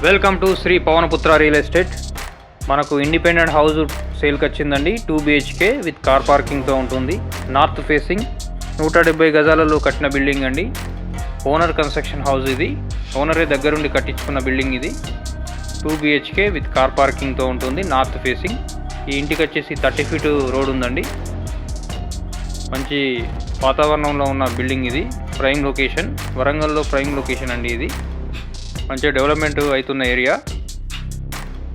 Welcome to Shri Pavanaputra real estate. మనకు independent house సేల్కి వచ్చిందండి. 2 BHK విత్ కార్ పార్కింగ్తో ఉంటుంది. నార్త్ ఫేసింగ్ 170 గజాలలో కట్టిన బిల్డింగ్ అండి. ఓనర్ కన్స్ట్రక్షన్ హౌస్ ఇది. ఓనరే దగ్గరుండి కట్టించుకున్న బిల్డింగ్ ఇది. 2 BHK విత్ కార్ పార్కింగ్తో ఉంటుంది. North facing. ఈ ఇంటికి వచ్చేసి 30 ఫీట్ రోడ్ ఉందండి. మంచి వాతావరణంలో ఉన్న బిల్డింగ్ ఇది. ప్రైమ్ లొకేషన్, వరంగల్లో ప్రైమ్ లొకేషన్ అండి ఇది. మంచి డెవలప్మెంట్ అవుతున్న ఏరియా.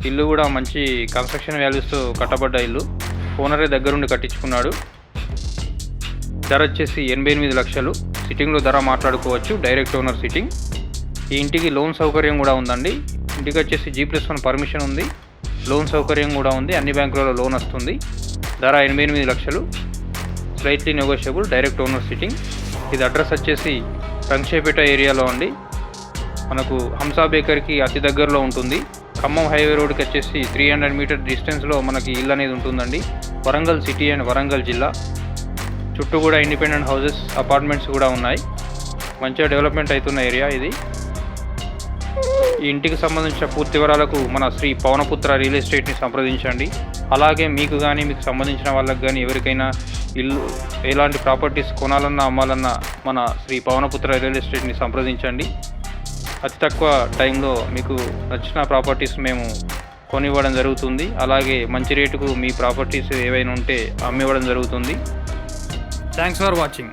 ఇల్లు కూడా మంచి కన్స్ట్రక్షన్ వాల్యూస్తో కట్టబడ్డ ఇల్లు. ఓనరే దగ్గరుండి కట్టించుకున్నాడు. ధర వచ్చేసి 88 లక్షలు. సిట్టింగ్లో ధర మాట్లాడుకోవచ్చు. Direct owner sitting. ఈ ఇంటికి లోన్ సౌకర్యం కూడా ఉందండి. ఇంటికి వచ్చేసి G+1 పర్మిషన్ ఉంది. లోన్ సౌకర్యం కూడా ఉంది. అన్ని బ్యాంకులలో లోన్ వస్తుంది. ధర 88 లక్షలు. Slightly negotiable. Direct owner sitting. ఇది అడ్రస్ వచ్చేసి రంగశేపేట ఏరియాలో అండి. మనకు హంసా బేకర్కి అతి దగ్గరలో ఉంటుంది. ఖమ్మం హైవే రోడ్కి వచ్చేసి 300 మీటర్ డిస్టెన్స్లో మనకి ఇల్లు అనేది ఉంటుందండి. వరంగల్ సిటీ అండ్ వరంగల్ జిల్లా. చుట్టూ కూడా ఇండిపెండెంట్ హౌసెస్, అపార్ట్మెంట్స్ కూడా ఉన్నాయి. మంచిగా డెవలప్మెంట్ అవుతున్న ఏరియా ఇది. ఈ ఇంటికి సంబంధించిన పూర్తి వివరాలకు మన శ్రీ పవనపుత్ర రియల్ ఎస్టేట్ని సంప్రదించండి. అలాగే మీకు కానీ మీకు సంబంధించిన వాళ్ళకి కానీ ఎవరికైనా ఇల్లు ఎలాంటి ప్రాపర్టీస్ కొనాలన్నా అమ్మాలన్నా మన శ్రీ పవనపుత్ర రియల్ ఎస్టేట్ని సంప్రదించండి. అతి తక్కువ టైంలో మీకు నచ్చిన ప్రాపర్టీస్ మేము కొనివ్వడం జరుగుతుంది. అలాగే మంచి రేటుకు మీ ప్రాపర్టీస్ ఏవైనా ఉంటే అమ్మివ్వడం జరుగుతుంది. Thanks for watching.